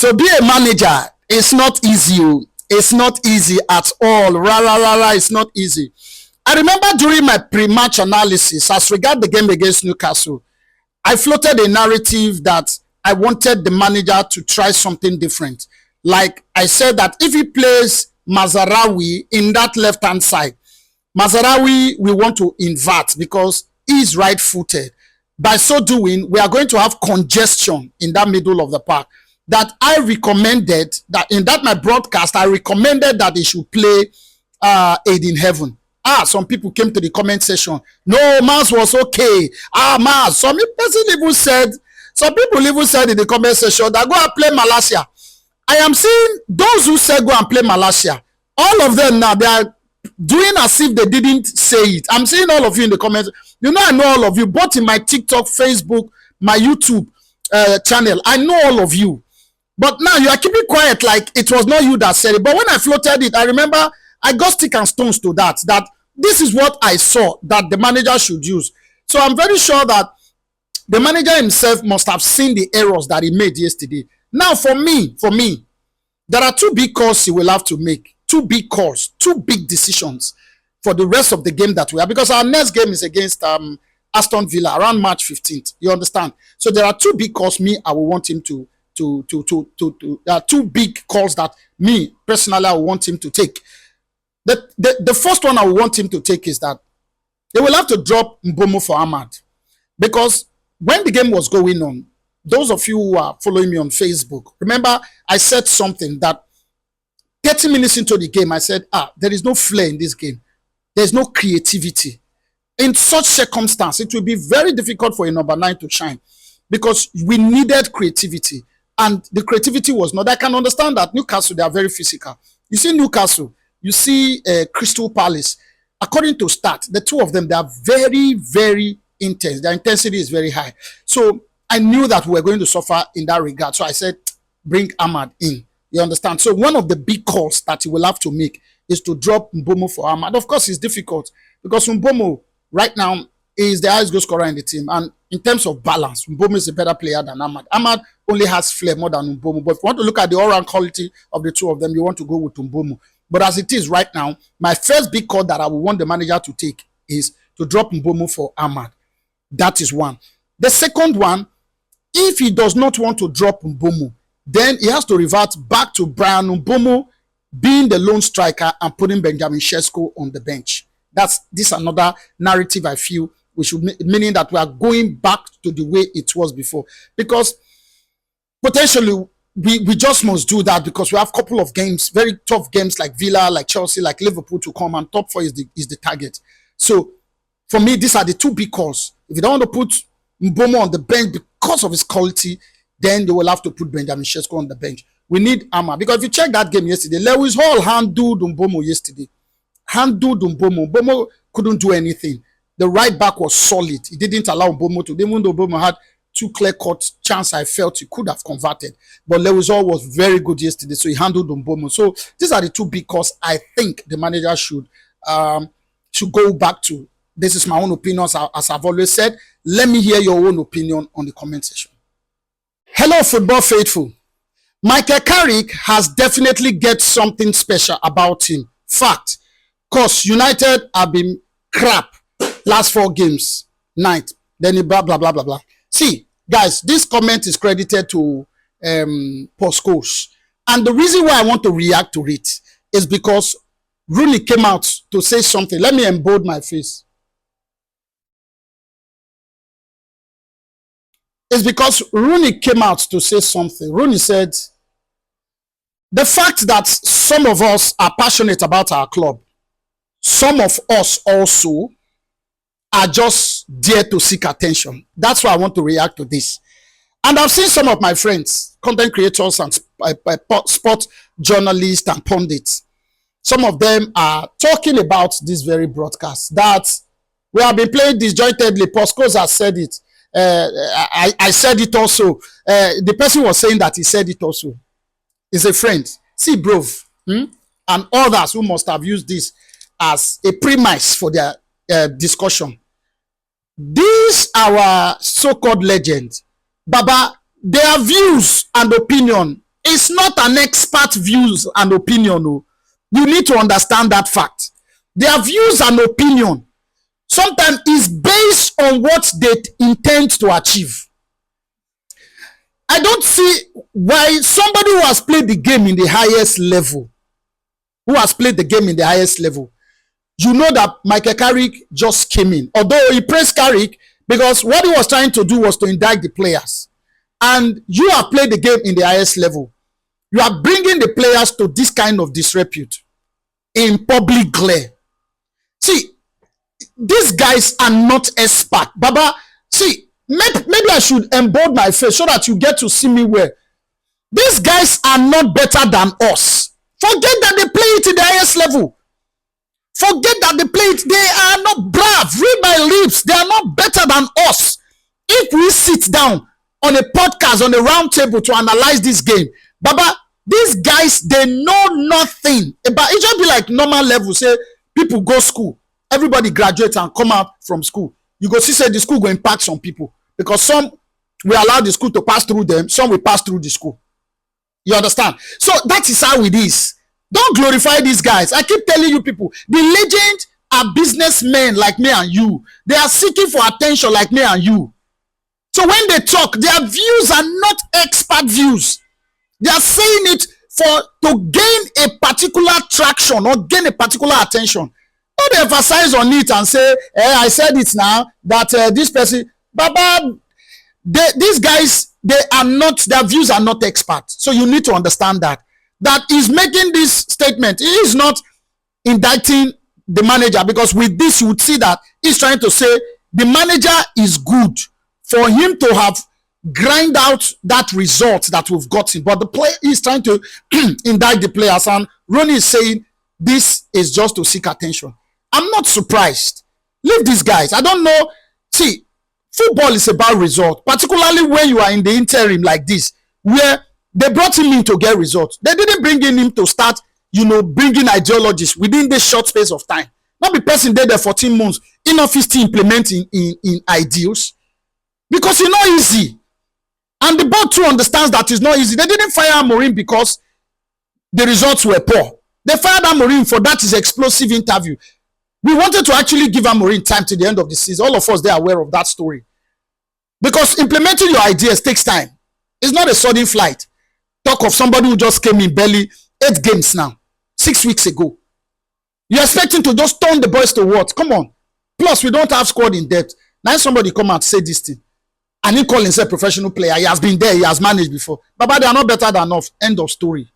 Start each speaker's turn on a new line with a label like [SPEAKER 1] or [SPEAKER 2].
[SPEAKER 1] To be a manager, it's not easy. It's not easy at all. It's not easy. I remember during my pre-match analysis, as regard the game against Newcastle, I floated a narrative that I wanted the manager to try something different. Like I said that if he plays Mazarawi in that left-hand side, Mazarawi we want to invert because he's right-footed. By so doing, we are going to have congestion in that middle of the park. That I recommended, that in that my broadcast, I recommended that they should play Aid in Heaven. Some people came to the comment section. No, Mars was okay. Mars. Some people even said in the comment section that go and play Malaysia. I am seeing those who said go and play Malaysia. All of them now, they are doing as if they didn't say it. I'm seeing all of you in the comments. You know, I know all of you, both in my TikTok, Facebook, my YouTube channel. I know all of you. But now you are keeping quiet like it was not you that said it. But when I floated it, I remember I got stick and stones to that this is what I saw that the manager should use. So I'm very sure that the manager himself must have seen the errors that he made yesterday. Now, for me, there are two big calls he will have to make. Two big calls, two big decisions for the rest of the game that we have. Because our next game is against Aston Villa around March 15th. You understand? So there are two big calls I will want him to there are two big calls that me personally I want him to take. The first one I want him to take is that they will have to drop Mbomo for Ahmad, because when the game was going on, those of you who are following me on Facebook, remember I said something that 30 minutes into the game I said, there is no flair in this game, there's no creativity. In such circumstance, it will be very difficult for a number 9 to shine, because we needed creativity. And the creativity was not. I can understand that Newcastle, they are very physical. You see Newcastle, you see Crystal Palace. According to stats, the two of them, they are very, very intense. Their intensity is very high. So I knew that we were going to suffer in that regard. So I said, bring Ahmad in. You understand? So one of the big calls that he will have to make is to drop Mbomo for Ahmad. Of course, it's difficult because Mbomo right now is the highest goal scorer in the team. And in terms of balance, Mbomo is a better player than Ahmad. Ahmad only has flair more than Mbomo. But if you want to look at the all-round quality of the two of them, you want to go with Mbomo. But as it is right now, my first big call that I would want the manager to take is to drop Mbomo for Ahmad. That is one. The second one, if he does not want to drop Mbomo, then he has to revert back to Brian Mbomo being the lone striker and putting Benjamin Sesko on the bench. This another narrative I feel we should, meaning that we are going back to the way it was before, because potentially we just must do that, because we have a couple of games, very tough games like Villa, like Chelsea, like Liverpool to come, and top 4 is the target. So for me, these are the two big calls. If you don't want to put Mbomo on the bench because of his quality, then they will have to put Benjamin Sesko on the bench. We need Ahmad, because if you check that game yesterday, Lewis Hall handled Mbomo yesterday. Mbomo couldn't do anything. The right back was solid. He didn't allow Mbomo to, even though Mbomo had two clear-cut chances I felt he could have converted. But Lewis Hall was very good yesterday, so he handled Mbomo. So these are the two big calls I think the manager should go back to. This is my own opinion, as I've always said. Let me hear your own opinion on the comment section. Hello, football faithful. Michael Carrick has definitely got something special about him. Fact. Because United have been crap last 4 games. Night. Then he blah, blah, blah, blah, blah. See, guys, this comment is credited to Postcoach. And the reason why I want to react to it is because Rooney came out to say something. Let me embold my face. It's because Rooney came out to say something. Rooney said, the fact that some of us are passionate about our club, some of us also are just there to seek attention. That's why I want to react to this. And I've seen some of my friends, content creators and sport journalists and pundits. Some of them are talking about this very broadcast, that we have been playing disjointedly. Postcoach has said it. I said it also. The person was saying that he said it also. He's a friend. See, bro, and others who must have used this as a premise for their discussion. These our so-called legends, Baba, their views and opinion it's not an expert views and opinion. No. You need to understand that fact. Their views and opinion sometimes is based on what they intend to achieve. I don't see why somebody who has played the game in the highest level, you know that Michael Carrick just came in. Although he praised Carrick because what he was trying to do was to indict the players. And you have played the game in the highest level. You are bringing the players to this kind of disrepute in public glare. See, these guys are not expert. Baba, see, maybe I should embold my face so that you get to see me well. These guys are not better than us. Forget that they play it in the highest level. Forget that they play it. They are not brave. Read my lips. They are not better than us. If we sit down on a podcast, on a round table to analyze this game, Baba, these guys, they know nothing about it. Just be like normal level. Say people go school, everybody graduates and come out from school. You go see, say the school go impact some people because some will allow the school to pass through them, some will pass through the school. You understand? So that is how it is. Don't glorify these guys. I keep telling you people, the legends are businessmen like me and you. They are seeking for attention like me and you. So when they talk, their views are not expert views. They are saying it to gain a particular traction or gain a particular attention. Don't emphasize on it and say, I said it now, that this person, Baba, these guys, their views are not expert. So you need to understand that. That is making this statement. He is not indicting the manager, because with this you would see that he's trying to say the manager is good for him to have grind out that result that we've gotten, but the player is trying to indict the players, and Ronnie is saying this is just to seek attention. I'm not surprised. Leave these guys. I don't know. See, football is about result, particularly when you are in the interim like this, where they brought him in to get results. They didn't bring in him to start, bringing ideologies within this short space of time. Not the person there 14 months in office to implement in ideals, because it's not easy. And the board too understands that it's not easy. They didn't fire Amorim because the results were poor. They fired Amorim for that his explosive interview. We wanted to actually give Amorim time to the end of the season. All of us, they are aware of that story. Because implementing your ideas takes time. It's not a sudden flight. Talk of somebody who just came in barely 8 games now, 6 weeks ago. You're expecting to just turn the boys to what? Come on. Plus, we don't have squad in depth. Now somebody come out say this thing. And he call himself professional player. He has been there. He has managed before. But they are not better than us. End of story.